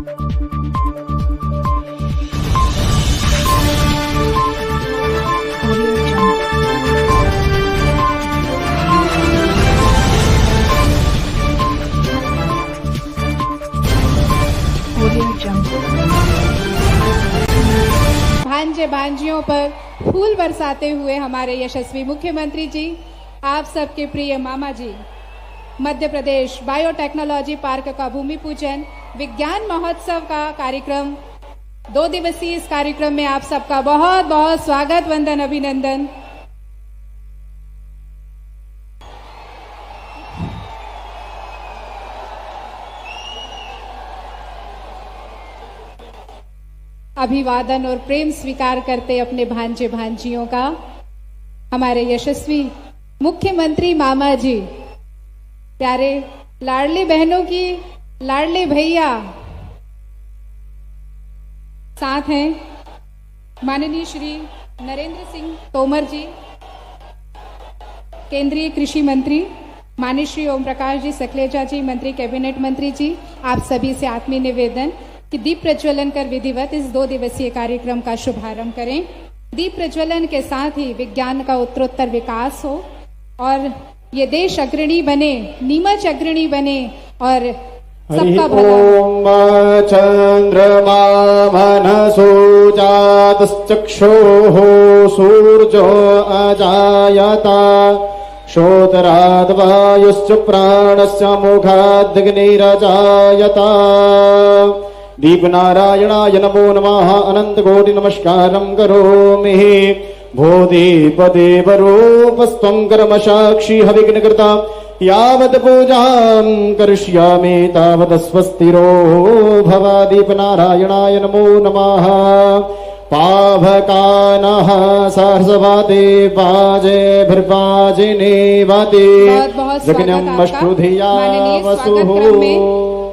भांजे भांजियों पर फूल बरसाते हुए हमारे यशस्वी मुख्यमंत्री जी, आप सबके प्रिय मामा जी, मध्य प्रदेश बायोटेक्नोलॉजी पार्क का भूमि पूजन, विज्ञान महोत्सव का कार्यक्रम, 2 दिवसीय इस कार्यक्रम में आप सबका बहुत बहुत स्वागत, वंदन, अभिनंदन। अभिवादन और प्रेम स्वीकार करते अपने भांजे भांजियों का हमारे यशस्वी मुख्यमंत्री मामा जी, प्यारे लाडली बहनों की लाडले भैया साथ हैं माननीय श्री नरेंद्र सिंह तोमर जी, केंद्रीय कृषि मंत्री, माननीय श्री ओम प्रकाश जी सकलेचा जी, मंत्री कैबिनेट मंत्री जी, आप सभी से आत्मीय निवेदन कि दीप प्रज्वलन कर विधिवत इस 2 दिवसीय कार्यक्रम का शुभारंभ करें। दीप प्रज्वलन के साथ ही विज्ञान का उत्तरोत्तर विकास हो और ये देश अग्रणी बने, नीमच अग्रणी बने और सबका भला। ओम चंद्रमा मनसो जातश्चक्षुः सूर्यो अजायता श्रोत्राद् वायुश्च प्राणस्य मुखादग्निरजायता। दीपनारायणाय नमो नमः, अनंत कोटि नमस्कारं करोमि। भूदेवदेवरूपस्त्वं कर्म साक्षी हविघ्नकृता, यावत् पूजां करिष्यामि तावत् स्वस्तिरो भव। दीपनारायणाय नमो नमः। पावकानः सहस्रवाते पाजेभिर्वाजिने वाते जगन्यमष्टुधिया वसुः।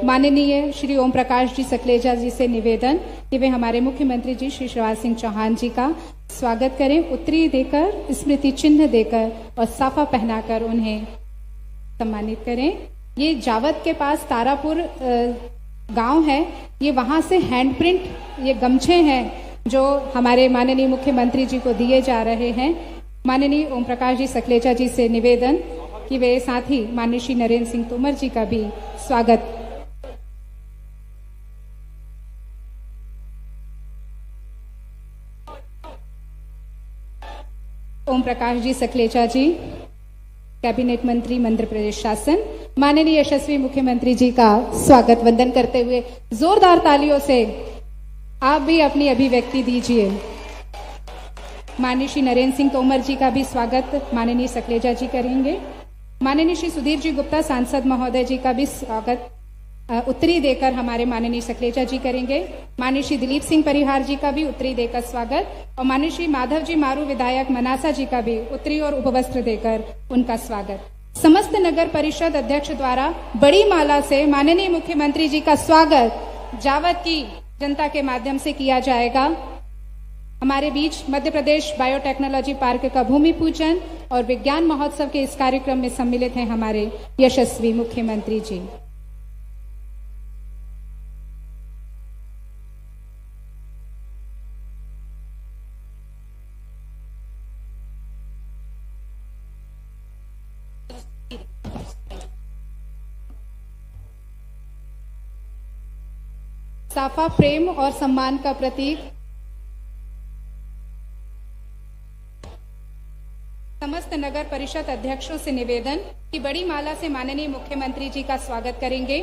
माननीय श्री ओम प्रकाश जी सकलेचा जी से निवेदन कि वे हमारे मुख्यमंत्री जी श्री शिवराज सिंह चौहान जी का स्वागत करें, उत्तरी देकर, स्मृति चिन्ह देकर और साफा पहनाकर उन्हें सम्मानित करें। ये जावत के पास तारापुर गांव है, ये वहां से हैंडप्रिंट ये गमछे हैं जो हमारे माननीय मुख्यमंत्री जी को दिए जा रहे हैं। माननीय ओम प्रकाश जी सकलेचा जी से निवेदन कि वे साथ ही माननीय श्री नरेंद्र सिंह तोमर जी का भी स्वागत। ओम प्रकाश जी सकलेचा जी, कैबिनेट मंत्री, मध्य प्रदेश शासन, माननीय यशस्वी मुख्यमंत्री जी का स्वागत वंदन करते हुए जोरदार तालियों से आप भी अपनी अभिव्यक्ति दीजिए। माननीय श्री नरेंद्र सिंह तोमर जी का भी स्वागत माननीय सकलेचा जी करेंगे। माननीय श्री सुधीर जी गुप्ता सांसद महोदय जी का भी स्वागत उत्तरी देकर हमारे माननीय सकलेचा जी करेंगे। माननीय श्री दिलीप सिंह परिहार जी का भी उत्तरी देकर स्वागत और माननीय श्री माधव जी मारू विधायक मनासा जी का भी उत्तरी और उपवस्त्र देकर उनका स्वागत। समस्त नगर परिषद अध्यक्ष द्वारा बड़ी माला से माननीय मुख्यमंत्री जी का स्वागत जावत की जनता के माध्यम से किया जाएगा। हमारे बीच मध्य प्रदेश बायोटेक्नोलॉजी पार्क का भूमि पूजन और विज्ञान महोत्सव के इस कार्यक्रम में सम्मिलित हैं हमारे यशस्वी मुख्यमंत्री जी। साफा प्रेम और सम्मान का प्रतीक। समस्त नगर परिषद अध्यक्षों से निवेदन कि बड़ी माला से माननीय मुख्यमंत्री जी का स्वागत करेंगे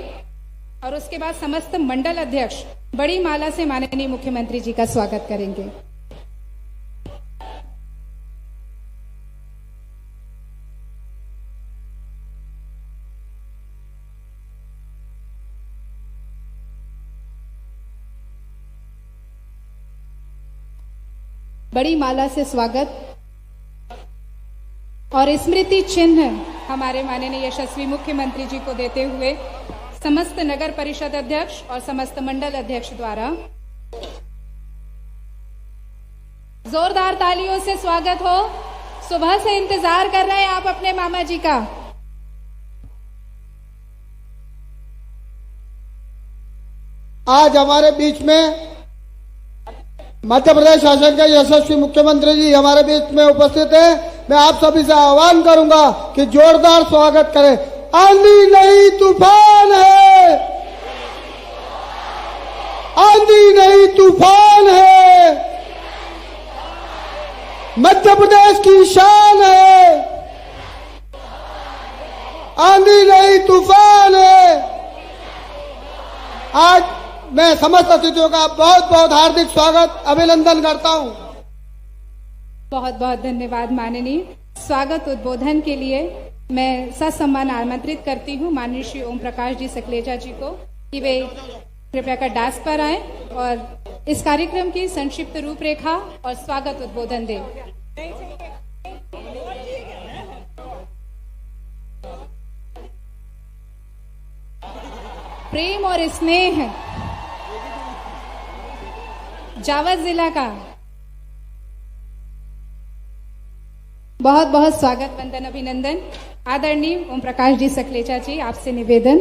और उसके बाद समस्त मंडल अध्यक्ष बड़ी माला से माननीय मुख्यमंत्री जी का स्वागत करेंगे। बड़ी माला से स्वागत और स्मृति चिन्ह हमारे माननीय यशस्वी मुख्यमंत्री जी को देते हुए समस्त नगर परिषद अध्यक्ष और समस्त मंडल अध्यक्ष द्वारा जोरदार तालियों से स्वागत हो। सुबह से इंतजार कर रहे हैं आप अपने मामा जी का। आज हमारे बीच में मध्य प्रदेश शासन के यशस्वी मुख्यमंत्री जी हमारे बीच में उपस्थित है। मैं आप सभी से आह्वान करूंगा कि जोरदार स्वागत करें। आंधी नहीं तूफान है, आंधी नहीं तूफान है, मध्य प्रदेश की शान है, आंधी नहीं तूफान है। आज मैं समस्त अतिथियों का बहुत बहुत हार्दिक स्वागत अभिनंदन करता हूं। बहुत बहुत धन्यवाद माननीय। स्वागत उद्बोधन के लिए मैं ससम्मान आमंत्रित करती हूं माननीय श्री ओम प्रकाश जी सकलेचा जी को कि वे कृपया कर डास पर आए और इस कार्यक्रम की संक्षिप्त रूपरेखा और स्वागत उद्बोधन दें। प्रेम और स्नेह जावत जिला का बहुत बहुत स्वागत वंदन अभिनंदन। आदरणीय ओम प्रकाश जी सकलेचा जी, आपसे निवेदन।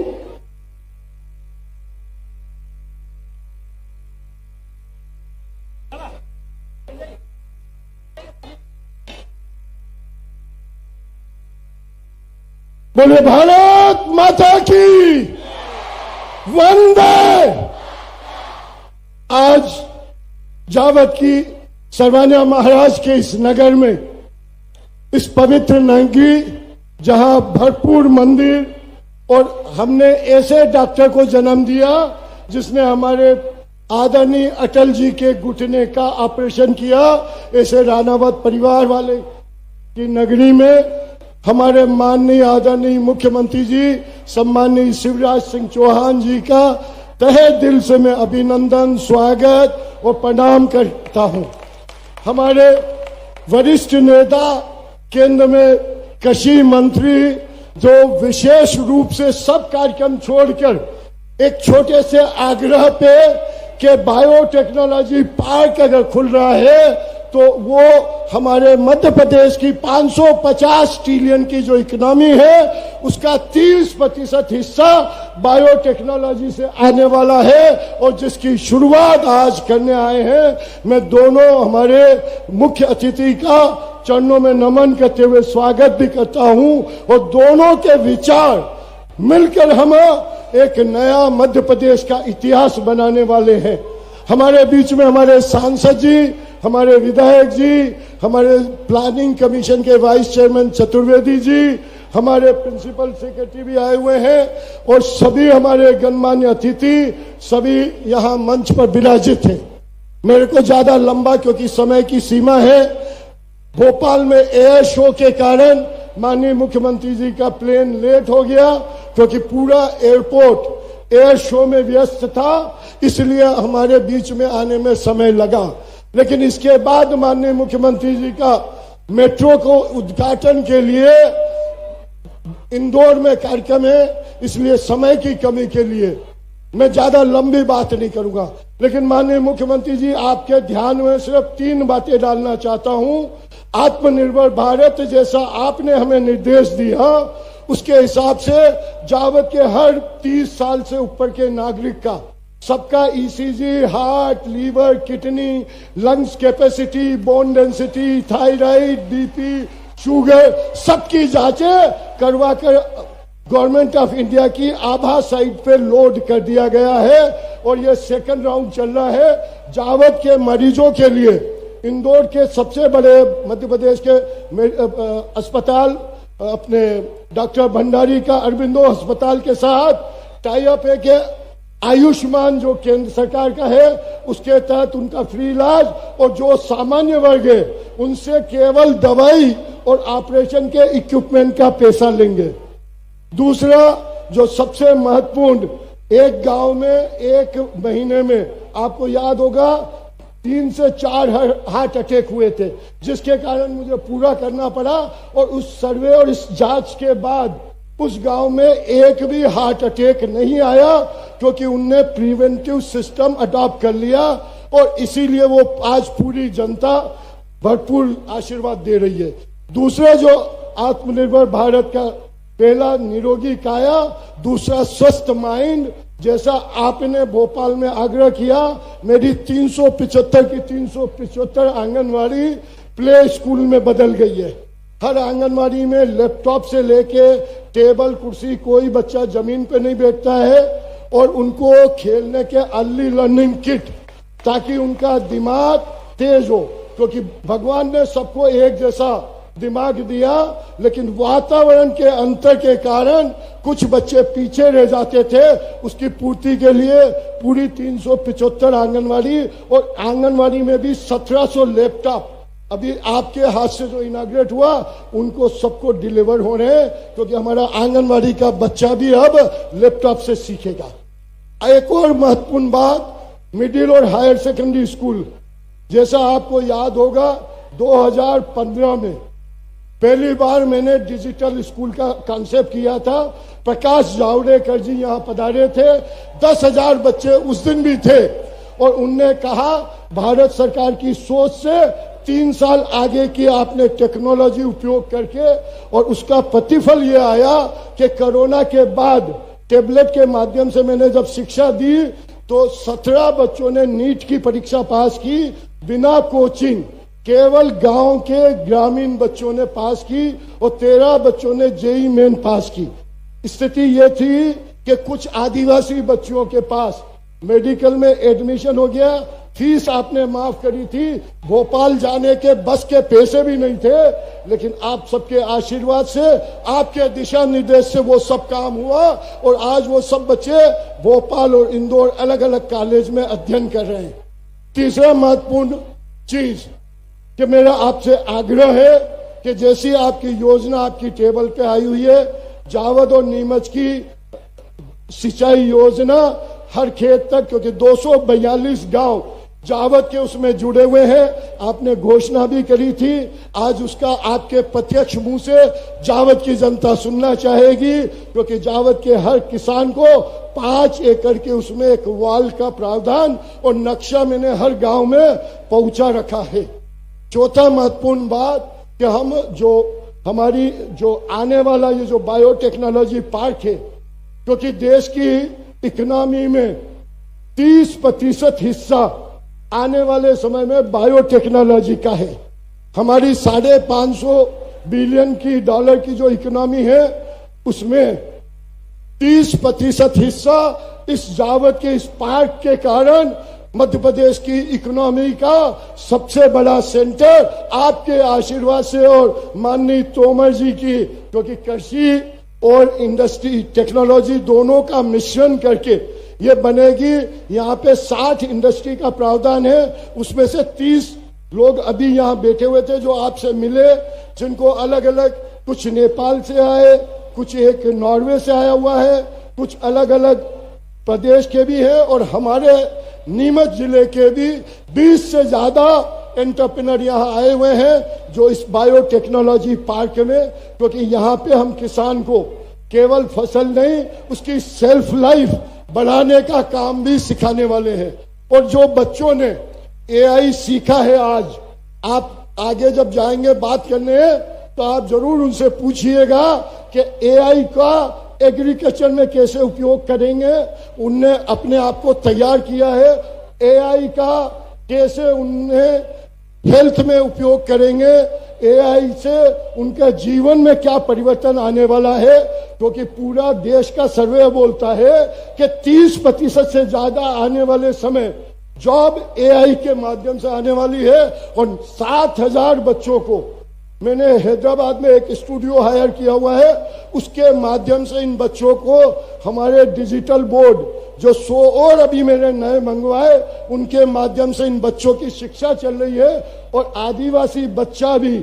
बोले भारत माता की वंदे। आज जावत की सरवानिया महाराज के इस नगर में, इस पवित्र नगरी जहां भरपूर मंदिर और हमने ऐसे डॉक्टर को जन्म दिया जिसने हमारे आदरणीय अटल जी के घुटने का ऑपरेशन किया, ऐसे राणावत परिवार वाले की नगरी में हमारे माननीय आदरणीय मुख्यमंत्री जी सम्माननीय शिवराज सिंह चौहान जी का तहे दिल से मैं अभिनंदन, स्वागत और प्रणाम करता हूं। हमारे वरिष्ठ नेता, केंद्र में कृषि मंत्री, जो विशेष रूप से सब कार्यक्रम छोड़कर एक छोटे से आग्रह पे कि बायोटेक्नोलॉजी पार्क अगर खुल रहा है तो वो हमारे मध्य प्रदेश की 550 ट्रिलियन की जो इकोनॉमी है उसका 30% हिस्सा बायोटेक्नोलॉजी से आने वाला है और जिसकी शुरुआत आज करने आए हैं। मैं दोनों हमारे मुख्य अतिथि का चरणों में नमन करते हुए स्वागत भी करता हूं और दोनों के विचार मिलकर हम एक नया मध्य प्रदेश का इतिहास बनाने वाले हैं। हमारे बीच में हमारे सांसद जी, हमारे विधायक जी, हमारे प्लानिंग कमीशन के वाइस चेयरमैन चतुर्वेदी जी, हमारे प्रिंसिपल सेक्रेटरी भी आए हुए हैं और सभी हमारे गणमान्य अतिथि सभी यहाँ मंच पर विराजित हैं। मेरे को ज्यादा लंबा क्योंकि समय की सीमा है, भोपाल में एयर शो के कारण माननीय मुख्यमंत्री जी का प्लेन लेट हो गया क्योंकि पूरा एयरपोर्ट एयर शो में व्यस्त था, इसलिए हमारे बीच में आने में समय लगा। लेकिन इसके बाद माननीय मुख्यमंत्री जी का मेट्रो को उद्घाटन के लिए इंदौर में कार्यक्रम है, इसलिए समय की कमी के लिए मैं ज्यादा लंबी बात नहीं करूंगा। लेकिन माननीय मुख्यमंत्री जी, आपके ध्यान में सिर्फ 3 बातें डालना चाहता हूं। आत्मनिर्भर भारत जैसा आपने हमें निर्देश दिया, उसके हिसाब से जावत के हर 30 साल से ऊपर के नागरिक का सबका ECG, heart, liver, kidney, lungs capacity, bone density, thyroid, BP, sugar सबकी जांचें करवाकर गवर्नमेंट ऑफ इंडिया की आभा साइट पे लोड कर दिया गया है और ये सेकंड राउंड चल रहा है। जावत के मरीजों के लिए इंदौर के सबसे बड़े मध्य प्रदेश के अस्पताल अपने डॉक्टर भंडारी का अरबिंदो अस्पताल के साथ टाई अप है कि आयुष्मान जो केंद्र सरकार का है उसके तहत उनका फ्री इलाज और जो सामान्य वर्ग है उनसे केवल दवाई और ऑपरेशन के इक्विपमेंट का पैसा लेंगे। दूसरा जो सबसे महत्वपूर्ण, एक गांव में एक महीने में आपको याद होगा 3 से 4 हार्ट अटैक हुए थे, जिसके कारण मुझे पूरा करना पड़ा और उस सर्वे और इस जांच के बाद उस गांव में एक भी हार्ट अटैक नहीं आया क्योंकि उनने प्रिवेंटिव सिस्टम अडॉप्ट कर लिया और इसीलिए वो आज पूरी जनता भरपूर आशीर्वाद दे रही है। दूसरा जो आत्मनिर्भर भारत का पहला निरोगी काया, दूसरा स्वस्थ माइंड जैसा आपने भोपाल में आग्रह किया, मेरी 375 की 375 आंगनवाड़ी प्ले स्कूल में बदल गई है। हर आंगनवाड़ी में लैपटॉप से लेके टेबल कुर्सी, कोई बच्चा जमीन पे नहीं बैठता है, और उनको खेलने के अर्ली लर्निंग किट, ताकि उनका दिमाग तेज हो, क्योंकि भगवान ने सबको एक जैसा दिमाग दिया, लेकिन वातावरण के अंतर के कारण कुछ बच्चे पीछे रह जाते थे। उसकी पूर्ति के लिए पूरी 375 आंगनवाड़ी, और आंगनवाड़ी में भी 1700 लैपटॉप अभी आपके हाथ से जो इनाग्रेट हुआ उनको सबको डिलीवर हो रहे हैं, क्योंकि हमारा आंगनवाड़ी का बच्चा भी अब लैपटॉप से सीखेगा। एक और महत्वपूर्ण बात, मिडिल और हायर सेकेंडरी स्कूल, जैसा आपको याद होगा 2015 में पहली बार मैंने डिजिटल स्कूल का कॉन्सेप्ट किया था। प्रकाश जावड़ेकर जी यहां पधारे थे, 10,000 बच्चे उस दिन भी थे, और उनने कहा भारत सरकार की सोच से 3 साल आगे की आपने टेक्नोलॉजी उपयोग करके, और उसका प्रतिफल ये आया कि कोरोना के बाद टेबलेट के माध्यम से मैंने जब शिक्षा दी तो 17 बच्चों ने नीट की परीक्षा पास की बिना कोचिंग, केवल गांव के ग्रामीण बच्चों ने पास की, और 13 बच्चों ने जेईई मेन पास की। स्थिति ये थी कि कुछ आदिवासी बच्चों के पास मेडिकल में एडमिशन हो गया, फीस आपने माफ करी थी, भोपाल जाने के बस के पैसे भी नहीं थे, लेकिन आप सबके आशीर्वाद से, आपके दिशा निर्देश से वो सब काम हुआ, और आज वो सब बच्चे भोपाल और इंदौर अलग अलग कॉलेज में अध्ययन कर रहे हैं। तीसरा महत्वपूर्ण चीज कि मेरा आपसे आग्रह है कि जैसी आपकी योजना आपकी टेबल पे आई हुई है, जावद और नीमच की सिंचाई योजना हर खेत तक, क्योंकि 242 गांव जावद के उसमें जुड़े हुए हैं, आपने घोषणा भी करी थी, आज उसका आपके प्रत्यक्ष मुंह से जावद की जनता सुनना चाहेगी, क्योंकि जावद के हर किसान को 5 एकड़ के उसमें एक वाल का प्रावधान और नक्शा मैंने हर गांव में पहुंचा रखा है। चौथा महत्वपूर्ण बात कि हम हमारी आने वाला ये जो बायोटेक्नोलॉजी पार्क है, क्योंकि देश की इकोनॉमी में 30% हिस्सा आने वाले समय में बायोटेक्नोलॉजी का है। हमारी $550 बिलियन की डॉलर की जो इकोनॉमी है, उसमें 30% हिस्सा इस जावद के इस पार्क के कारण मध्य प्रदेश की इकोनॉमी का सबसे बड़ा सेंटर आपके आशीर्वाद से और माननीय तोमर जी की, क्योंकि कृषि और इंडस्ट्री टेक्नोलॉजी दोनों का मिश्रण करके ये बनेगी। यहाँ पे 60 इंडस्ट्री का प्रावधान है, उसमें से 30 लोग अभी यहाँ बैठे हुए थे जो आपसे मिले, जिनको अलग अलग, कुछ नेपाल से आए, कुछ एक नॉर्वे से आया हुआ है, कुछ अलग अलग प्रदेश के भी है, और हमारे नीमच जिले के भी 20 से ज्यादा एंटरप्रेन्योर यहाँ आए हुए हैं जो इस बायोटेक्नोलॉजी पार्क में, क्योंकि यहाँ पे हम किसान को केवल फसल नहीं, उसकी सेल्फ लाइफ बढ़ाने का काम भी सिखाने वाले हैं। और जो बच्चों ने एआई सीखा है, आज आप आगे जब जाएंगे बात करने, तो आप जरूर उनसे पूछिएगा कि एआई का एग्रीकल्चर में कैसे उपयोग करेंगे। उनने अपने आप को तैयार किया है, एआई का कैसे उन्हें हेल्थ में उपयोग करेंगे, एआई से उनके जीवन में क्या परिवर्तन आने वाला है, क्योंकि पूरा देश का सर्वे बोलता है कि 30% से ज्यादा आने वाले समय जॉब एआई के माध्यम से आने वाली है। और 7,000 बच्चों को मैंने हैदराबाद में एक स्टूडियो हायर किया हुआ है, उसके माध्यम से इन बच्चों को हमारे डिजिटल बोर्ड जो 100 और अभी मैंने नए मंगवाए, उनके माध्यम से इन बच्चों की शिक्षा चल रही है। और आदिवासी बच्चा भी,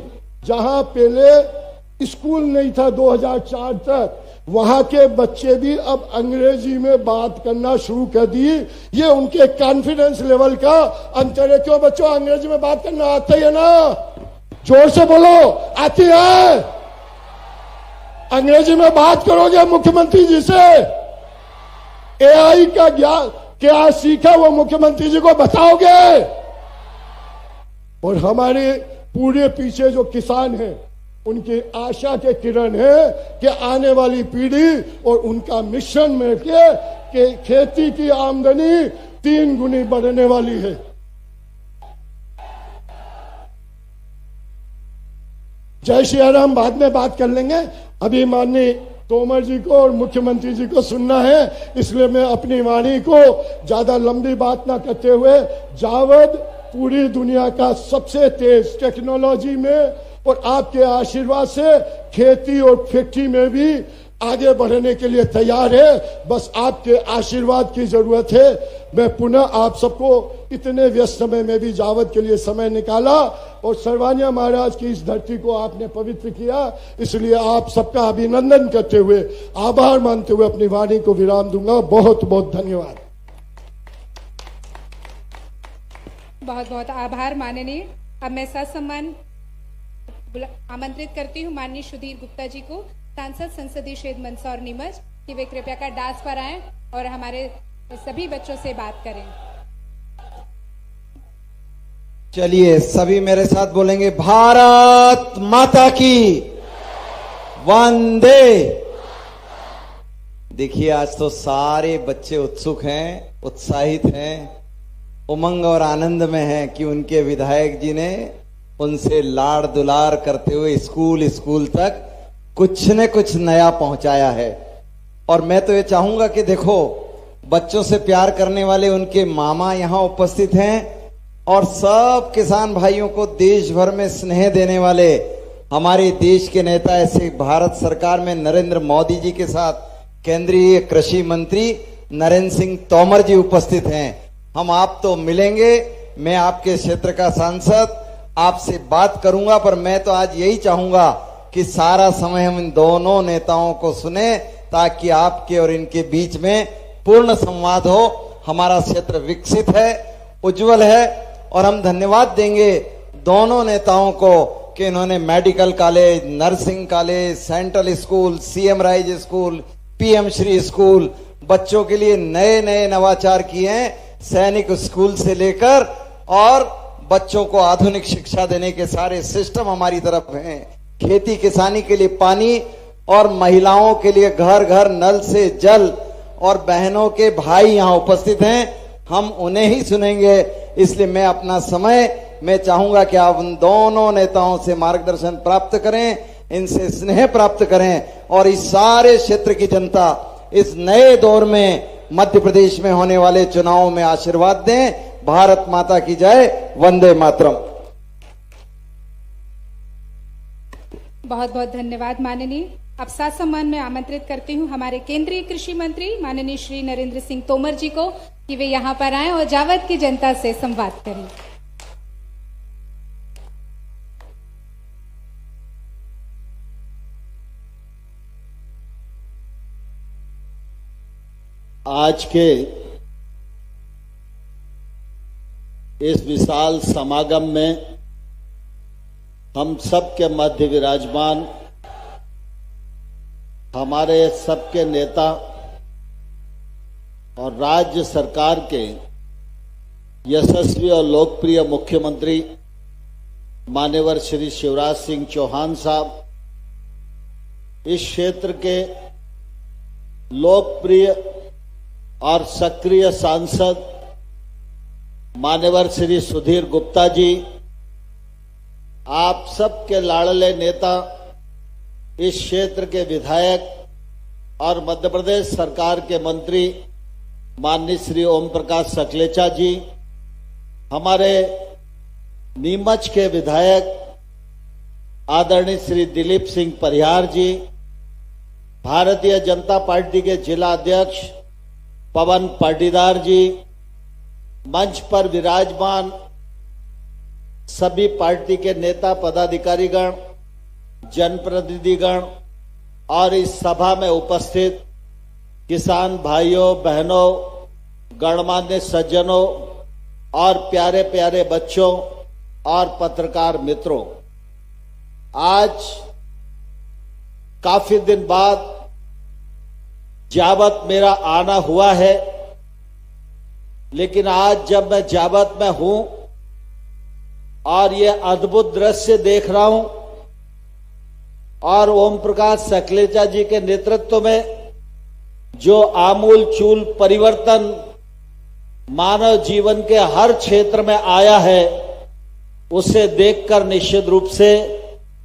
जहां पहले स्कूल नहीं था 2004 तक, वहां के बच्चे भी अब अंग्रेजी में बात करना शुरू कर दिए। ये उनके कॉन्फिडेंस लेवल का अंतर है। क्यों बच्चों, अंग्रेजी में बात करना आता ही है ना? जोर से बोलो, आती है? अंग्रेजी में बात करोगे मुख्यमंत्री जी से? एआई का ज्ञान क्या सीखा वो मुख्यमंत्री जी को बताओगे? और हमारे पूरे पीछे जो किसान हैं, उनकी आशा के किरण है कि आने वाली पीढ़ी और उनका मिशन में के खेती की आमदनी 3 गुनी बढ़ने वाली है। जय श्री राम बाद में बात कर लेंगे, अभी माननीय तोमर जी को और मुख्यमंत्री जी को सुनना है, इसलिए मैं अपनी वाणी को ज्यादा लंबी बात ना करते हुए, जावद पूरी दुनिया का सबसे तेज टेक्नोलॉजी में और आपके आशीर्वाद से खेती और फैक्ट्री में भी आगे बढ़ने के लिए तैयार है। बस आपके आशीर्वाद की जरूरत है। मैं पुनः आप सबको इतने व्यस्त समय में भी जावद के लिए समय निकाला और सर्वानिया महाराज की इस धरती को आपने पवित्र किया, इसलिए आप सबका अभिनंदन करते हुए, आभार मानते हुए अपनी वाणी को विराम दूंगा। बहुत बहुत धन्यवाद। बहुत बहुत आभार माननीय। अब मैं ससम्मान आमंत्रित करती हूँ माननीय सुधीर गुप्ता जी को, सांसद संसदीय क्षेत्र मंदसौर नीमच, कि वे कृपया कर डास पर आएं और हमारे सभी बच्चों से बात करें। चलिए सभी मेरे साथ बोलेंगे, भारत माता की वंदे। देखिए आज तो सारे बच्चे उत्सुक हैं, उत्साहित हैं, उमंग और आनंद में हैं कि उनके विधायक जी ने उनसे लाड़ दुलार करते हुए स्कूल तक कुछ न कुछ नया पहुंचाया है। और मैं तो ये चाहूंगा कि देखो, बच्चों से प्यार करने वाले उनके मामा यहां उपस्थित हैं और सब किसान भाइयों को देश भर में स्नेह देने वाले हमारे देश के नेता, ऐसे भारत सरकार में नरेंद्र मोदी जी के साथ केंद्रीय कृषि मंत्री नरेंद्र सिंह तोमर जी उपस्थित हैं। हम आप तो मिलेंगे, मैं आपके क्षेत्र का सांसद आपसे बात करूंगा, पर मैं तो आज यही चाहूंगा कि सारा समय हम इन दोनों नेताओं को सुने ताकि आपके और इनके बीच में पूर्ण संवाद हो। हमारा क्षेत्र विकसित है, उज्जवल है और हम धन्यवाद देंगे दोनों नेताओं को कि इन्होंने medical college, nursing college, central school, CM rise school, PM Shri school, बच्चों के लिए नए नए नवाचार किए हैं, सैनिक स्कूल से लेकर, और बच्चों को आधुनिक शिक्षा देने के सारे सिस्टम हमारी तरफ हैं। खेती किसानी के लिए पानी और महिलाओं के लिए घर घर नल से जल, और बहनों के भाई यहाँ उपस्थित हैं, हम उन्हें ही सुनेंगे। इसलिए मैं अपना समय मैं चाहूंगा कि आप उन दोनों नेताओं से मार्गदर्शन प्राप्त करें, इनसे स्नेह प्राप्त करें और इस सारे क्षेत्र की जनता इस नए दौर में मध्य प्रदेश में होने वाले चुनावों में आशीर्वाद दें। भारत माता की जय, वंदे मातरम। बहुत बहुत धन्यवाद माननीय। अब साथ सम्मान में आमंत्रित करती हूँ हमारे केंद्रीय कृषि मंत्री माननीय श्री नरेंद्र सिंह तोमर जी को कि वे यहाँ पर आएं और जावद की जनता से संवाद करें। आज के इस विशाल समागम में हम सबके मध्य विराजमान हमारे सबके नेता और राज्य सरकार के यशस्वी और लोकप्रिय मुख्यमंत्री माननीय श्री शिवराज सिंह चौहान साहब, इस क्षेत्र के लोकप्रिय और सक्रिय सांसद मान्यवर श्री सुधीर गुप्ता जी, आप सबके लाडले नेता, इस क्षेत्र के विधायक और मध्य प्रदेश सरकार के मंत्री माननीय श्री ओम प्रकाश सकलेचा जी, हमारे नीमच के विधायक आदरणीय श्री दिलीप सिंह परिहार जी, भारतीय जनता पार्टी के जिला अध्यक्ष पवन पाटीदार जी, मंच पर विराजमान सभी पार्टी के नेता पदाधिकारीगण, जनप्रतिनिधिगण और इस सभा में उपस्थित किसान भाइयों बहनों, गणमान्य सज्जनों और प्यारे प्यारे बच्चों और पत्रकार मित्रों, आज काफी दिन बाद जावद मेरा आना हुआ है, लेकिन आज जब मैं जावद में हूं और ये अद्भुत दृश्य देख रहा हूं, और ओम प्रकाश सकलेचा जी के नेतृत्व में जो आमूल चूल परिवर्तन मानव जीवन के हर क्षेत्र में आया है, उसे देखकर निश्चित रूप से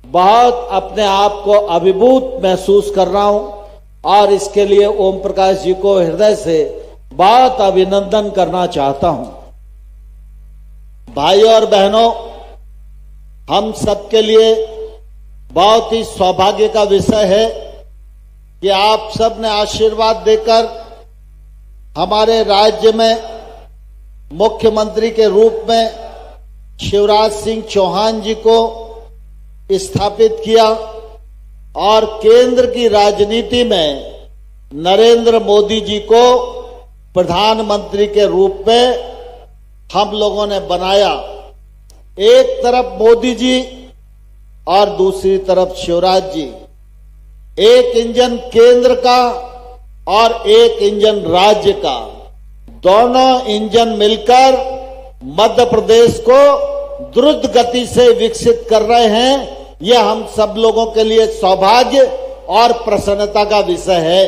बहुत अपने आप को अभिभूत महसूस कर रहा हूं और इसके लिए ओम प्रकाश जी को हृदय से बहुत अभिनंदन करना चाहता हूं। भाइयों और बहनों, हम सबके लिए बहुत ही सौभाग्य का विषय है कि आप सब ने आशीर्वाद देकर हमारे राज्य में मुख्यमंत्री के रूप में शिवराज सिंह चौहान जी को स्थापित किया और केंद्र की राजनीति में नरेंद्र मोदी जी को प्रधानमंत्री के रूप में हम लोगों ने बनाया। एक तरफ मोदी जी और दूसरी तरफ शिवराज जी, एक इंजन केंद्र का और एक इंजन राज्य का, दोनों इंजन मिलकर मध्य प्रदेश को द्रुत गति से विकसित कर रहे हैं। यह हम सब लोगों के लिए सौभाग्य और प्रसन्नता का विषय है।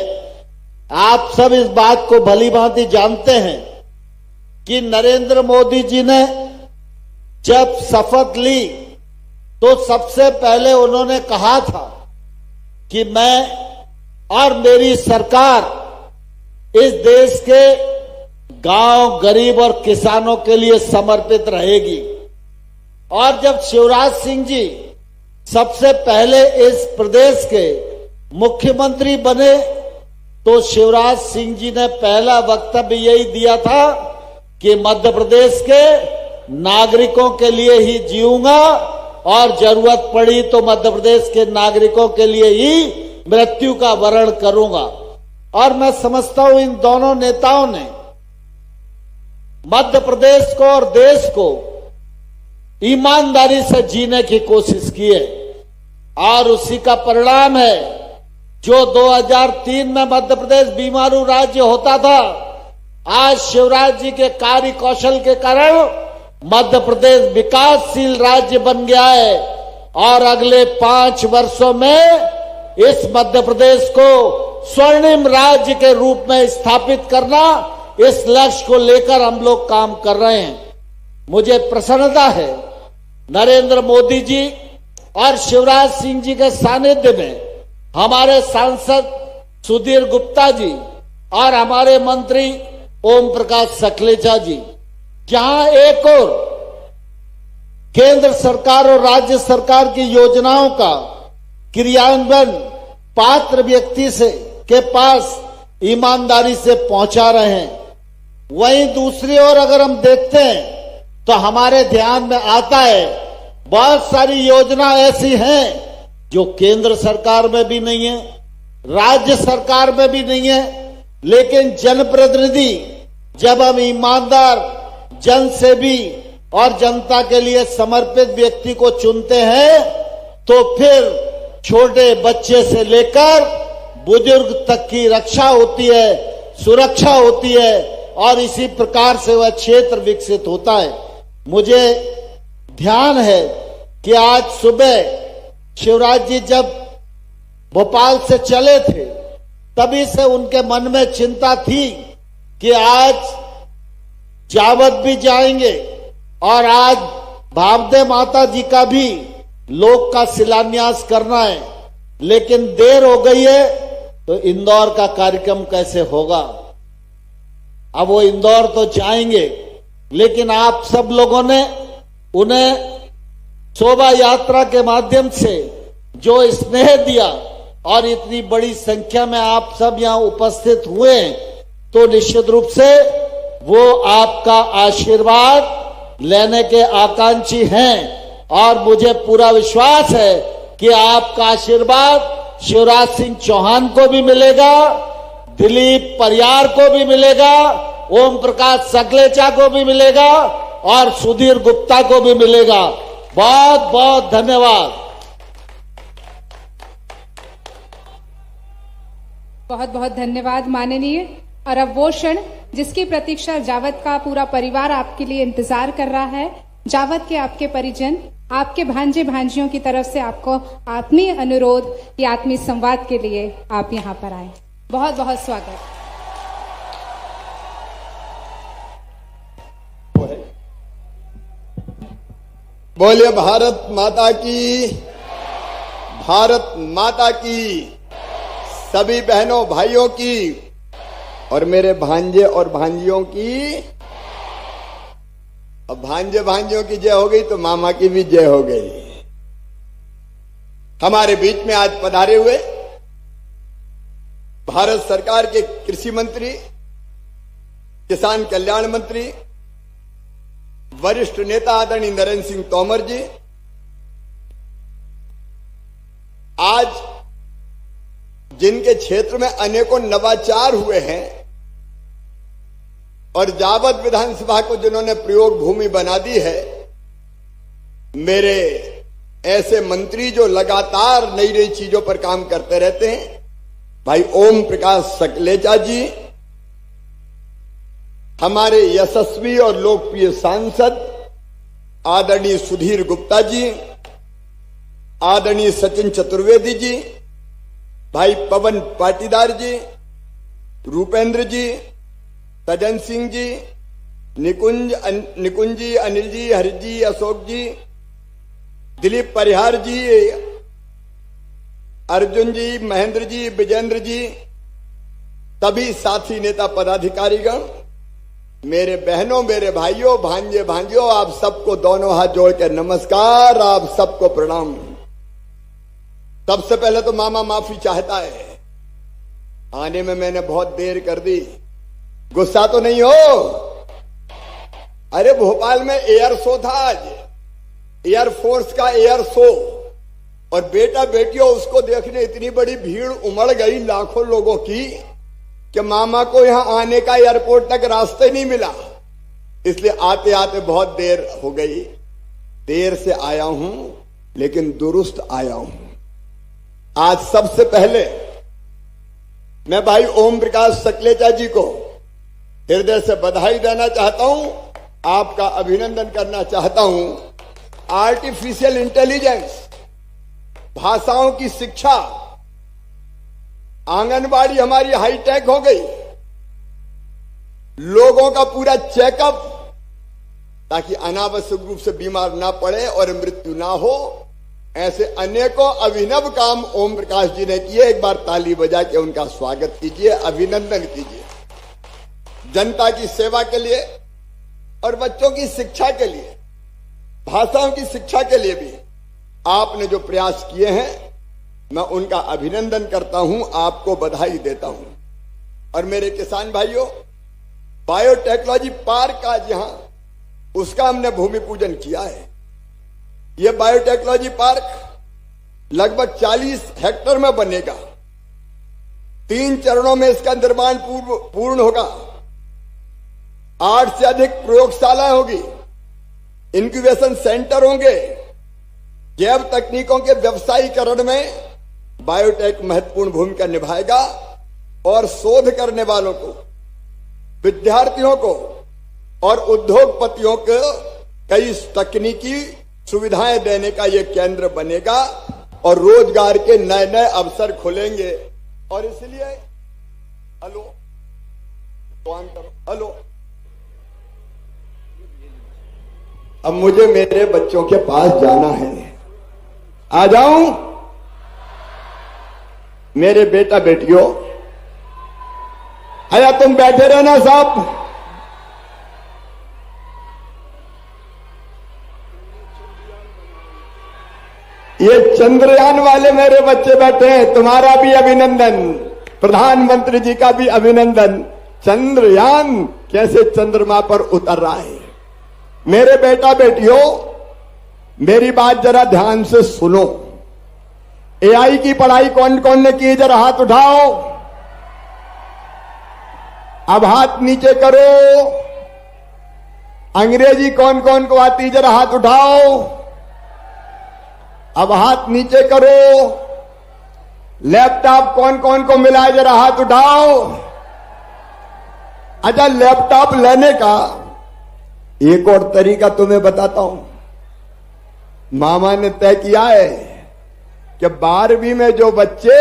आप सब इस बात को भली भांति जानते हैं कि नरेंद्र मोदी जी ने जब शपथ ली तो सबसे पहले उन्होंने कहा था कि मैं और मेरी सरकार इस देश के गांव, गरीब और किसानों के लिए समर्पित रहेगी। और जब शिवराज सिंह जी सबसे पहले इस प्रदेश के मुख्यमंत्री बने तो शिवराज सिंह जी ने पहला वक्तव्य यही दिया था कि मध्य प्रदेश के नागरिकों के लिए ही जीऊंगा और जरूरत पड़ी तो मध्य प्रदेश के नागरिकों के लिए ही मृत्यु का वरण करूंगा। और मैं समझता हूं इन दोनों नेताओं ने मध्य प्रदेश को और देश को ईमानदारी से जीने की कोशिश की है और उसी का परिणाम है जो 2003 में मध्य प्रदेश बीमारू राज्य होता था, आज शिवराज जी के कार्य कौशल के कारण मध्य प्रदेश विकासशील राज्य बन गया है और अगले 5 वर्षों में इस मध्य प्रदेश को स्वर्णिम राज्य के रूप में स्थापित करना, इस लक्ष्य को लेकर हम लोग काम कर रहे हैं। मुझे प्रसन्नता है नरेंद्र मोदी जी और शिवराज सिंह जी के सानिध्य में हमारे सांसद सुधीर गुप्ता जी और हमारे मंत्री ओम प्रकाश सकलेचा जी, जहां एक और केंद्र सरकार और राज्य सरकार की योजनाओं का क्रियान्वयन पात्र व्यक्ति से के पास ईमानदारी से पहुंचा रहे हैं, वहीं दूसरी ओर अगर हम देखते हैं तो हमारे ध्यान में आता है बहुत सारी योजना ऐसी हैं जो केंद्र सरकार में भी नहीं है, राज्य सरकार में भी नहीं है, लेकिन जनप्रतिनिधि जब हम ईमानदार, जनसेवी और जनता के लिए समर्पित व्यक्ति को चुनते हैं तो फिर छोटे बच्चे से लेकर बुजुर्ग तक की रक्षा होती है, सुरक्षा होती है और इसी प्रकार से वह क्षेत्र विकसित होता है। मुझे ध्यान है कि आज सुबह शिवराज जी जब भोपाल से चले थे तभी से उनके मन में चिंता थी कि आज जावत भी जाएंगे और आज भावदे माता जी का भी लोक का शिलान्यास करना है, लेकिन देर हो गई है तो इंदौर का कार्यक्रम कैसे होगा। अब वो इंदौर तो जाएंगे, लेकिन आप सब लोगों ने उन्हें शोभा यात्रा के माध्यम से जो स्नेह दिया और इतनी बड़ी संख्या में आप सब यहां उपस्थित हुए, तो निश्चित रूप से वो आपका आशीर्वाद लेने के आकांक्षी हैं और मुझे पूरा विश्वास है कि आपका आशीर्वाद शिवराज सिंह चौहान को भी मिलेगा, दिलीप परियार को भी मिलेगा, ओम प्रकाश सकलेचा को भी मिलेगा और सुधीर गुप्ता को भी मिलेगा। बहुत बहुत धन्यवाद। बहुत बहुत धन्यवाद माननीय। और अब वो क्षण जिसकी प्रतीक्षा जावत का पूरा परिवार आपके लिए इंतजार कर रहा है। जावत के आपके परिजन आपके भांजे भांजियों की तरफ से आपको आत्मीय अनुरोध या आत्मीय संवाद के लिए आप यहाँ पर आए। बहुत बहुत स्वागत। बोलिए भारत माता की, भारत माता की, सभी बहनों भाइयों की और मेरे भांजे और भांजियों की। अब भांजे भांजियों की जय हो गई तो मामा की भी जय हो गई। हमारे बीच में आज पधारे हुए भारत सरकार के कृषि मंत्री, किसान कल्याण मंत्री, वरिष्ठ नेता आदरणीय नरेंद्र सिंह तोमर जी, आज जिनके क्षेत्र में अनेकों नवाचार हुए हैं और जावद विधानसभा को जिन्होंने प्रयोग भूमि बना दी है, मेरे ऐसे मंत्री जो लगातार नई नई चीजों पर काम करते रहते हैं, भाई ओम प्रकाश सकलेचा जी, हमारे यशस्वी और लोकप्रिय सांसद आदरणीय सुधीर गुप्ता जी, आदरणीय सचिन चतुर्वेदी जी, भाई पवन पाटीदार जी, रूपेंद्र जी, सजन सिंह जी, निकुंज जी, अनिल जी, हरित जी, अशोक जी, दिलीप परिहार जी, अर्जुन जी, महेंद्र जी, विजेंद्र जी, सभी साथी नेता पदाधिकारीगण, मेरे बहनों, मेरे भाइयों, भांजे भांजियों, आप सबको दोनों हाथ जोड़ के नमस्कार, आप सबको प्रणाम। सबसे पहले तो मामा माफी चाहता है, आने में मैंने बहुत देर कर दी, गुस्सा तो नहीं हो? अरे भोपाल में एयर शो था आज, एयरफोर्स का एयर शो, और बेटा बेटियों उसको देखने इतनी बड़ी भीड़ उमड़ गई, लाखों लोगों की, कि मामा को यहां आने का एयरपोर्ट तक रास्ते नहीं मिला, इसलिए आते आते बहुत देर हो गई। देर से आया हूं लेकिन दुरुस्त आया हूं। आज सबसे पहले मैं भाई ओम प्रकाश सकलेचा जी को हृदय से बधाई देना चाहता हूं, आपका अभिनंदन करना चाहता हूं। आर्टिफिशियल इंटेलिजेंस, भाषाओं की शिक्षा, आंगनबाड़ी हमारी हाईटेक हो गई, लोगों का पूरा चेकअप, ताकि अनावश्यक रूप से बीमार ना पड़े और मृत्यु ना हो, ऐसे अनेकों अभिनव काम ओम प्रकाश जी ने किए। एक बार ताली बजा के उनका स्वागत कीजिए, अभिनंदन कीजिए। जनता की सेवा के लिए और बच्चों की शिक्षा के लिए, भाषाओं की शिक्षा के लिए भी आपने जो प्रयास किए हैं, मैं उनका अभिनंदन करता हूं, आपको बधाई देता हूं। और मेरे किसान भाइयों, बायोटेक्नोलॉजी पार्क आज यहां, उसका हमने भूमि पूजन किया है। यह बायोटेक्नोलॉजी पार्क लगभग 40 हेक्टेयर में बनेगा। 3 चरणों में इसका निर्माण पूर्ण होगा। 8 से अधिक प्रयोगशालाएं होगी, इंक्यूबेशन सेंटर होंगे। जैव तकनीकों के व्यवसायीकरण में बायोटेक महत्वपूर्ण भूमिका निभाएगा और शोध करने वालों को, विद्यार्थियों को और उद्योगपतियों को कई तकनीकी सुविधाएं देने का यह केंद्र बनेगा और रोजगार के नए नए अवसर खुलेंगे। और इसलिए हेलो, अब मुझे मेरे बच्चों के पास जाना है, आ जाऊं? मेरे बेटा बेटियों, आया तुम बैठे रहना साहब। ये चंद्रयान वाले मेरे बच्चे बैठे हैं, तुम्हारा भी अभिनंदन, प्रधानमंत्री जी का भी अभिनंदन। चंद्रयान कैसे चंद्रमा पर उतर रहा है। मेरे बेटा बेटियों, मेरी बात जरा ध्यान से सुनो। एआई की पढ़ाई कौन कौन ने की, जरा हाथ उठाओ। अब हाथ नीचे करो। अंग्रेजी कौन कौन को आती, जरा हाथ उठाओ। अब हाथ नीचे करो। लैपटॉप कौन कौन को मिला है, जरा हाथ उठाओ। अच्छा, लैपटॉप लेने का एक और तरीका तुम्हें बताता हूं। मामा ने तय किया है कि 12वीं में जो बच्चे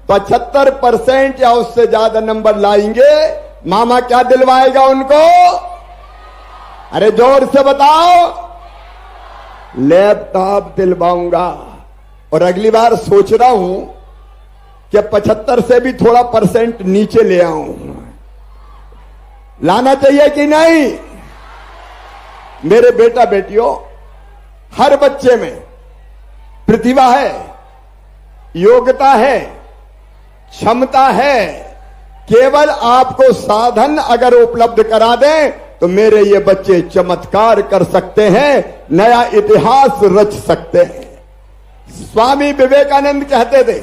75% या उससे ज्यादा नंबर लाएंगे, मामा क्या दिलवाएगा उनको? अरे जोर से बताओ। लैपटॉप दिलवाऊंगा। और अगली बार सोच रहा हूं कि 75 से भी थोड़ा % नीचे ले आऊं। लाना चाहिए कि नहीं? मेरे बेटा बेटियों, हर बच्चे में प्रतिभा है, योग्यता है, क्षमता है। केवल आपको साधन अगर उपलब्ध करा दें तो मेरे ये बच्चे चमत्कार कर सकते हैं, नया इतिहास रच सकते हैं। स्वामी विवेकानंद कहते थे,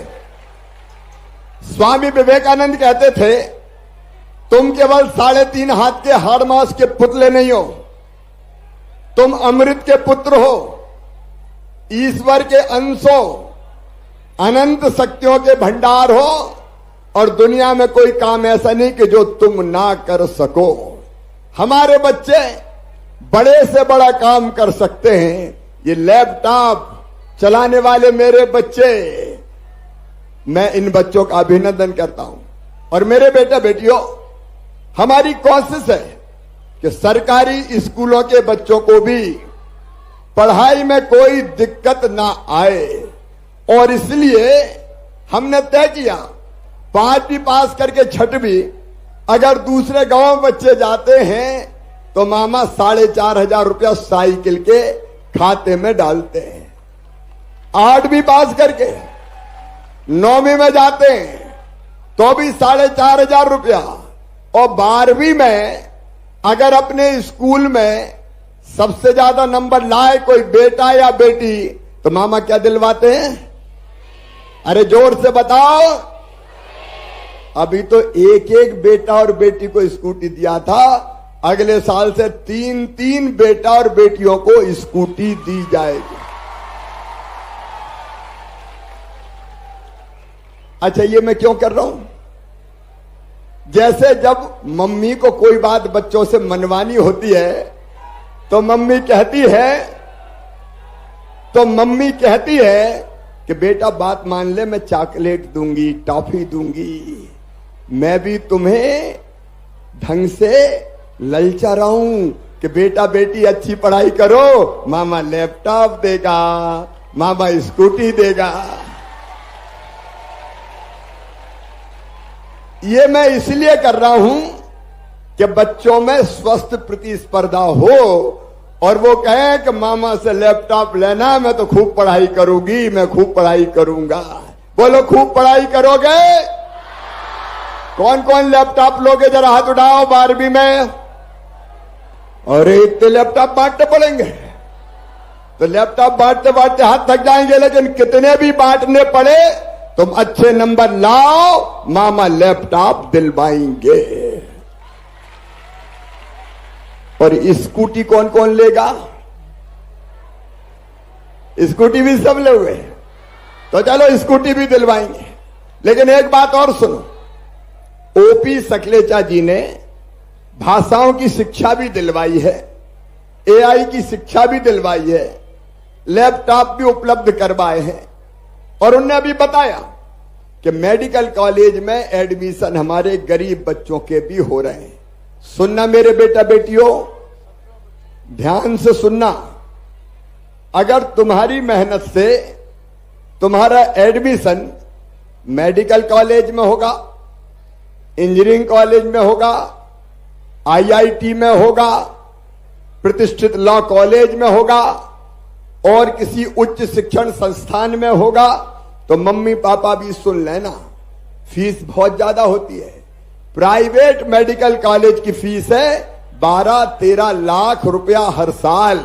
स्वामी विवेकानंद कहते थे, तुम केवल 3.5 हाथ के हाड़ मांस के पुतले नहीं हो, तुम अमृत के पुत्र हो, ईश्वर के अंश हो, अनंत शक्तियों के भंडार हो, और दुनिया में कोई काम ऐसा नहीं कि जो तुम ना कर सको। हमारे बच्चे बड़े से बड़ा काम कर सकते हैं। ये लैपटॉप चलाने वाले मेरे बच्चे, मैं इन बच्चों का अभिनंदन करता हूं। और मेरे बेटा बेटियों, हमारी कोशिश है कि सरकारी स्कूलों के बच्चों को भी पढ़ाई में कोई दिक्कत ना आए, और इसलिए हमने तय किया 5वीं पास करके 6वीं अगर दूसरे गांव बच्चे जाते हैं तो मामा 4,500 रुपया साइकिल के खाते में डालते हैं। 8वीं पास करके 9वीं में जाते हैं तो भी 4,500 रुपया, और 12वीं में अगर अपने स्कूल में सबसे ज्यादा नंबर लाए कोई बेटा या बेटी तो मामा क्या दिलवाते हैं? अरे जोर से बताओ। अभी तो एक बेटा और बेटी को स्कूटी दिया था, अगले साल से 3 बेटा और बेटियों को स्कूटी दी जाएगी। अच्छा, ये मैं क्यों कर रहा हूं? जैसे जब मम्मी को कोई बात बच्चों से मनवानी होती है तो मम्मी कहती है कि बेटा बात मान ले, मैं चॉकलेट दूंगी, टॉफी दूंगी। मैं भी तुम्हें ढंग से ललचा रहा हूं कि बेटा बेटी अच्छी पढ़ाई करो, मामा लैपटॉप देगा, मामा स्कूटी देगा। ये मैं इसलिए कर रहा हूं कि बच्चों में स्वस्थ प्रतिस्पर्धा हो और वो कहें कि मामा से लैपटॉप लेना, मैं तो खूब पढ़ाई करूंगी, मैं खूब पढ़ाई करूंगा। बोलो, खूब पढ़ाई करोगे? कौन कौन लैपटॉप लोगे? जरा हाथ उठाओ 12वीं में। और इतने लैपटॉप बांटने पड़ेंगे तो लैपटॉप बांटते बांटते हाथ थक जाएंगे, लेकिन कितने भी बांटने पड़े तुम अच्छे नंबर लाओ, मामा लैपटॉप दिलवाएंगे। और स्कूटी कौन कौन लेगा? स्कूटी भी सब लोगे तो चलो स्कूटी भी दिलवाएंगे। लेकिन एक बात और सुनो, ओपी सकलेचा जी ने भाषाओं की शिक्षा भी दिलवाई है, एआई की शिक्षा भी दिलवाई है, लैपटॉप भी उपलब्ध करवाए हैं, और उन्होंने अभी बताया कि मेडिकल कॉलेज में एडमिशन हमारे गरीब बच्चों के भी हो रहे हैं। सुनना मेरे बेटा बेटियों, ध्यान से सुनना। अगर तुम्हारी मेहनत से तुम्हारा एडमिशन मेडिकल कॉलेज में होगा, इंजीनियरिंग कॉलेज में होगा, आईआईटी में होगा, प्रतिष्ठित लॉ कॉलेज में होगा और किसी उच्च शिक्षण संस्थान में होगा, तो मम्मी पापा भी सुन लेना, फीस बहुत ज्यादा होती है। प्राइवेट मेडिकल कॉलेज की फीस है 12-13 लाख रुपया हर साल,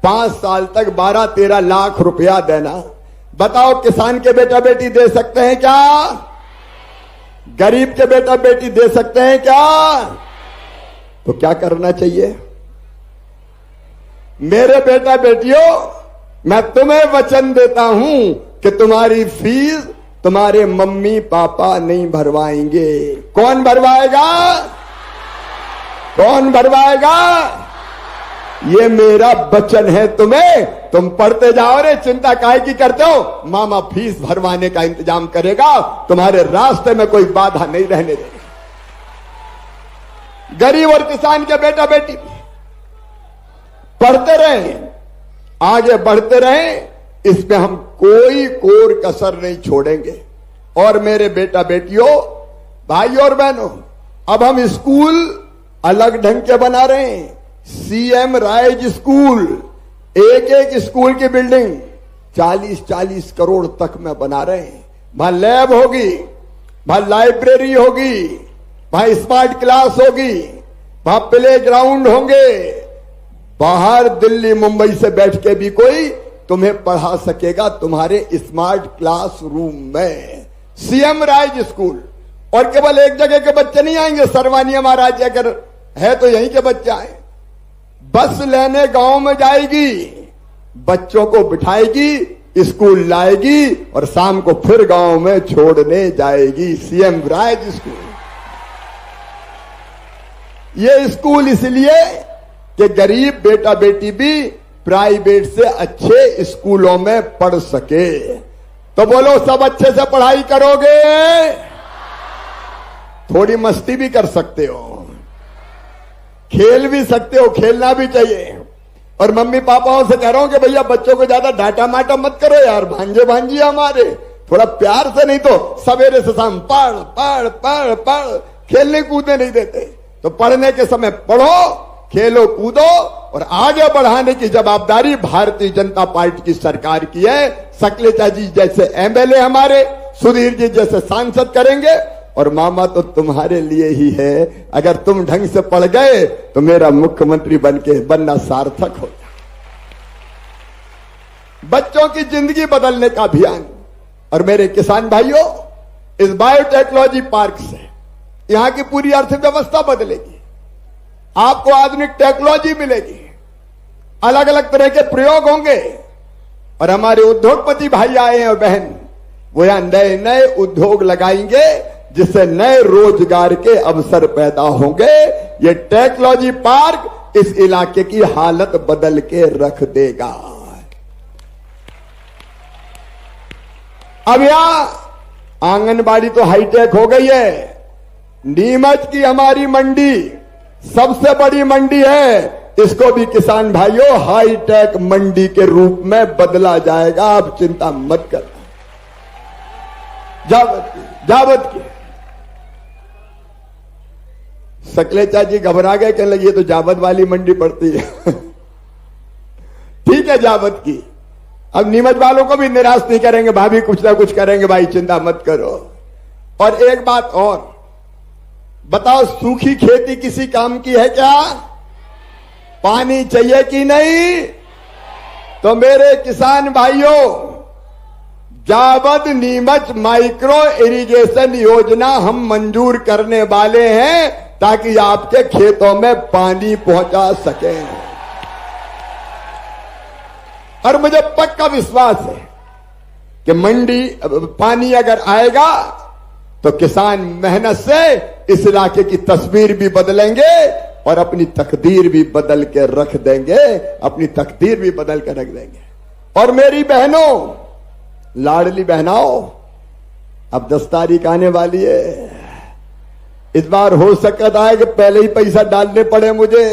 5 साल तक 12-13 लाख रुपया देना। बताओ, किसान के बेटा बेटी दे सकते हैं क्या? गरीब के बेटा बेटी दे सकते हैं क्या? तो क्या करना चाहिए? मेरे बेटा बेटियों, मैं तुम्हें वचन देता हूं कि तुम्हारी फीस तुम्हारे मम्मी पापा नहीं भरवाएंगे। कौन भरवाएगा? कौन भरवाएगा? ये मेरा वचन है तुम्हें, तुम पढ़ते जाओ रे, चिंता काहे की करते हो। मामा फीस भरवाने का इंतजाम करेगा, तुम्हारे रास्ते में कोई बाधा नहीं रहने देगा। गरीब और किसान के बेटा बेटी पढ़ते रहे, आगे बढ़ते रहे, इसमें हम कोई कोर कसर नहीं छोड़ेंगे। और मेरे बेटा बेटियों, भाइयों और बहनों, अब हम स्कूल अलग ढंग के बना रहे हैं। सीएम राइज स्कूल, एक एक स्कूल की बिल्डिंग 40-40 करोड़ तक में बना रहे हैं। वहां लैब होगी, वहां लाइब्रेरी होगी, वहां स्मार्ट क्लास होगी, वहां प्ले ग्राउंड होंगे। बाहर दिल्ली मुंबई से बैठ के भी कोई तुम्हें पढ़ा सकेगा तुम्हारे स्मार्ट क्लास रूम में। CM rise school. और केवल एक जगह के बच्चे नहीं आएंगे, सरवानिया महाराज अगर है तो यहीं के बच्चे आए। बस लेने गांव में जाएगी, बच्चों को बिठाएगी, स्कूल लाएगी और शाम को फिर गांव में छोड़ने जाएगी। CM rise school. ये स्कूल इसलिए कि गरीब बेटा बेटी भी प्राइवेट से अच्छे स्कूलों में पढ़ सके। तो बोलो, सब अच्छे से पढ़ाई करोगे? थोड़ी मस्ती भी कर सकते हो, खेल भी सकते हो, खेलना भी चाहिए। और मम्मी पापाओं से कह रहा हूं कि भैया बच्चों को ज्यादा डांटा माटा मत करो यार, भांजे भांजी हमारे, थोड़ा प्यार से, नहीं तो सवेरे से शाम पढ़ पढ़ पढ़ पढ़, खेलने कूदने नहीं देते। तो पढ़ने के समय पढ़ो, खेलो कूदो, और आगे बढ़ाने की जवाबदारी भारतीय जनता पार्टी की सरकार की है। सकलेचा जी जैसे एमएलए हमारे, सुधीर जी जैसे सांसद करेंगे, और मामा तो तुम्हारे लिए ही है। अगर तुम ढंग से पढ़ गए तो मेरा मुख्यमंत्री बनना सार्थक हो जाए। बच्चों की जिंदगी बदलने का अभियान। और मेरे किसान भाइयों, इस बायोटेक्नोलॉजी पार्क से यहां की पूरी अर्थव्यवस्था बदलेगी। आपको आधुनिक टेक्नोलॉजी मिलेगी, अलग अलग तरह के प्रयोग होंगे। और हमारे उद्योगपति भाई आए हैं और बहन, वो यहां नए नए उद्योग लगाएंगे, जिससे नए रोजगार के अवसर पैदा होंगे। ये टेक्नोलॉजी पार्क इस इलाके की हालत बदल के रख देगा। अब यहां आंगनबाड़ी तो हाईटेक हो गई है। नीमच की हमारी मंडी सबसे बड़ी मंडी है, इसको भी किसान भाइयों हाईटेक मंडी के रूप में बदला जाएगा। आप चिंता मत करना। जावत की सकलेचा जी घबरा गए, कहने लगे ये तो जावत वाली मंडी पड़ती है। ठीक है, जावत की। अब नीमच वालों को भी निराश नहीं करेंगे, भाभी कुछ ना कुछ करेंगे, भाई चिंता मत करो। और एक बात और बताओ, सूखी खेती किसी काम की है क्या? पानी चाहिए कि नहीं? तो मेरे किसान भाइयों, जावद नीमच माइक्रो इरिगेशन योजना हम मंजूर करने वाले हैं, ताकि आपके खेतों में पानी पहुंचा सकें। और मुझे पक्का विश्वास है कि मंडी पानी अगर आएगा तो किसान मेहनत से इस इलाके की तस्वीर भी बदलेंगे और अपनी तकदीर भी बदल के रख देंगे, अपनी तकदीर भी बदल के रख देंगे। और मेरी बहनों, लाडली बहनाओं, अब 10 तारीख आने वाली है। इस बार हो सकता है कि पहले ही पैसा डालने पड़े मुझे।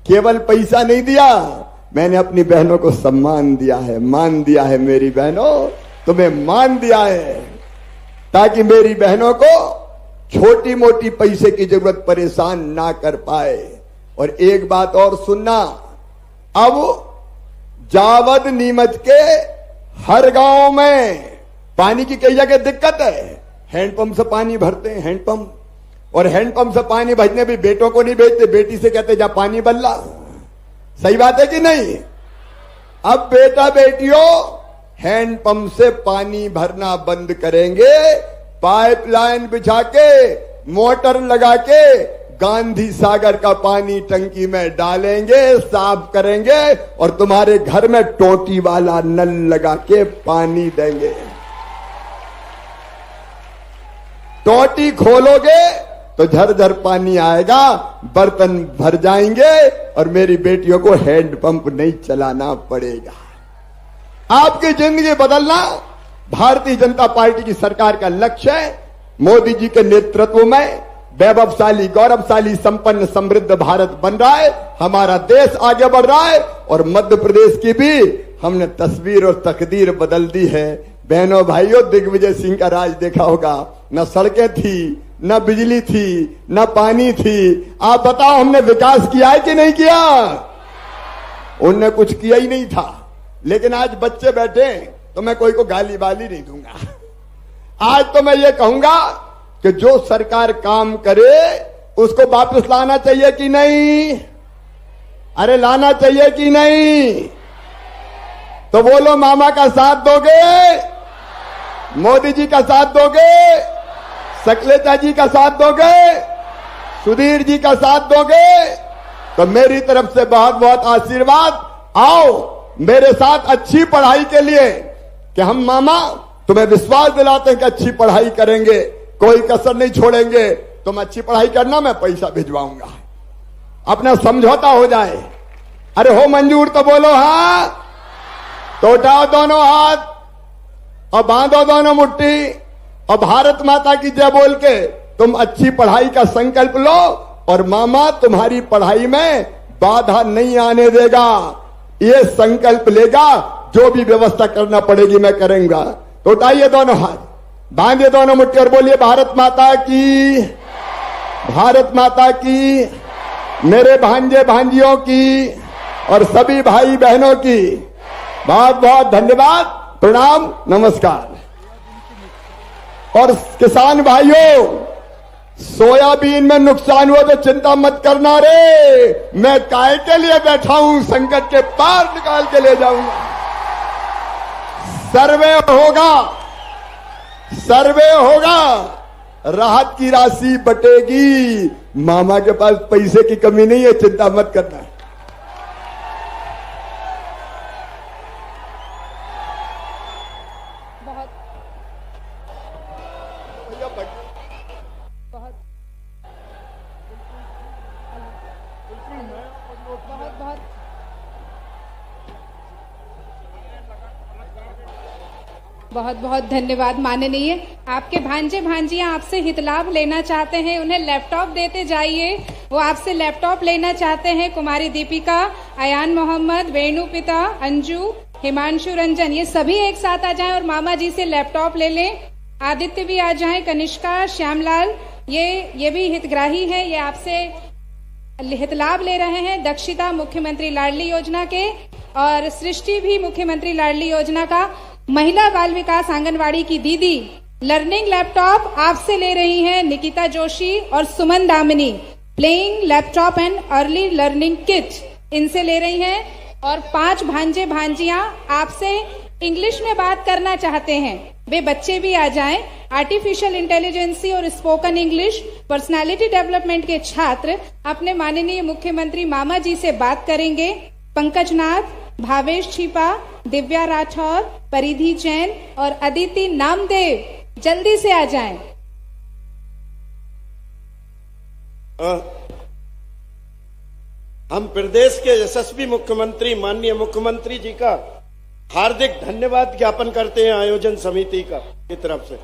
केवल पैसा नहीं दिया, मैंने अपनी बहनों को सम्मान दिया है, मान दिया है। मेरी बहनों, तुम्हें मान दिया है, ताकि मेरी बहनों को छोटी मोटी पैसे की जरूरत परेशान ना कर पाए। और एक बात और सुनना, अब जावद नीमच के हर गांव में पानी की कई जगह दिक्कत है। हैंडपंप से पानी भरते हैं, हैंडपंप। और हैंडपंप से पानी भरने भी बेटों को नहीं भेजते, बेटी से कहते जा पानी बल्ला। सही बात है कि नहीं? अब बेटा बेटियों हैंडपंप से पानी भरना बंद करेंगे, पाइपलाइन बिछा के, मोटर लगा के गांधी सागर का पानी टंकी में डालेंगे, साफ करेंगे और तुम्हारे घर में टोटी वाला नल लगा के पानी देंगे। टोटी खोलोगे तो झरझर पानी आएगा, बर्तन भर जाएंगे और मेरी बेटियों को हैंडपंप नहीं चलाना पड़ेगा। आपकी जिंदगी बदलना भारतीय जनता पार्टी की सरकार का लक्ष्य है। मोदी जी के नेतृत्व में वैभवशाली, गौरवशाली, संपन्न, समृद्ध भारत बन रहा है। हमारा देश आगे बढ़ रहा है और मध्य प्रदेश की भी हमने तस्वीर और तकदीर बदल दी है। बहनों भाइयों, दिग्विजय सिंह का राज देखा होगा, न सड़कें थी, न बिजली थी, न पानी थी। आप बताओ हमने विकास किया है कि नहीं किया? उनने कुछ किया ही नहीं था। लेकिन आज बच्चे बैठे तो मैं कोई को गाली बाली नहीं दूंगा। आज तो मैं ये कहूंगा कि जो सरकार काम करे उसको वापस लाना चाहिए कि नहीं? अरे लाना चाहिए कि नहीं? तो बोलो, मामा का साथ दोगे? मोदी जी का साथ दोगे? सकलेचा जी का साथ दोगे? सुधीर जी का साथ दोगे? तो मेरी तरफ से बहुत बहुत आशीर्वाद। आओ मेरे साथ अच्छी पढ़ाई के लिए, कि हम मामा तुम्हें विश्वास दिलाते हैं कि अच्छी पढ़ाई करेंगे, कोई कसर नहीं छोड़ेंगे। तुम अच्छी पढ़ाई करना, मैं पैसा भिजवाऊंगा, अपना समझौता हो जाए। अरे हो मंजूर तो बोलो हाँ। तो उठाओ दोनों हाथ और बांधो दोनों मुट्ठी और भारत माता की जय बोल के तुम अच्छी पढ़ाई का संकल्प लो और मामा तुम्हारी पढ़ाई में बाधा नहीं आने देगा। ये संकल्प लेगा, जो भी व्यवस्था करना पड़ेगी मैं करूंगा। तो उठाइए दोनों हाथ, बांधिए दोनों मुट्ठी और बोलिए भारत माता की, भारत माता की, मेरे भांजे भांजियों की और सभी भाई बहनों की बहुत बहुत धन्यवाद, प्रणाम, नमस्कार। और किसान भाइयों, सोयाबीन में नुकसान हुआ तो चिंता मत करना रे, मैं काय के लिए बैठा हूं, संकट के पार निकाल के ले जाऊंगा। सर्वे होगा, सर्वे होगा, राहत की राशि बटेगी। मामा के पास पैसे की कमी नहीं है, चिंता मत करना। बहुत बहुत धन्यवाद माननीय। आपके भांजे भांजियां आपसे हितलाभ लेना चाहते हैं, उन्हें लैपटॉप देते जाइए। वो आपसे लैपटॉप लेना चाहते हैं। कुमारी दीपिका, अयान मोहम्मद, वेणु पिता, अंजू, हिमांशु रंजन, ये सभी एक साथ आ जाएं और मामा जी से लैपटॉप ले लें। आदित्य भी आ जाएं, कनिष्का, श्यामलाल, ये भी हितग्राही है, ये आपसे हितलाभ ले रहे हैं। दक्षिता मुख्यमंत्री लाडली योजना के और सृष्टि भी मुख्यमंत्री लाडली योजना का। महिला बाल विकास आंगनवाड़ी की दीदी लर्निंग लैपटॉप आपसे ले रही हैं। निकिता जोशी और Suman Damini playing laptop and early learning kit इनसे ले रही हैं। और 5 भांजे भांजियां आपसे इंग्लिश में बात करना चाहते हैं, वे बच्चे भी आ जाएं। आर्टिफिशियल इंटेलिजेंसी और स्पोकन इंग्लिश पर्सनालिटी डेवलपमेंट के छात्र अपने माननीय मुख्यमंत्री मामा जी से बात करेंगे। पंकज नाथ, भावेश छिपा, दिव्या राठौर, परिधि जैन और अदिति नामदेव जल्दी से आ जाएं। हम प्रदेश के यशस्वी मुख्यमंत्री माननीय मुख्यमंत्री जी का हार्दिक धन्यवाद ज्ञापन करते हैं आयोजन समिति की तरफ से।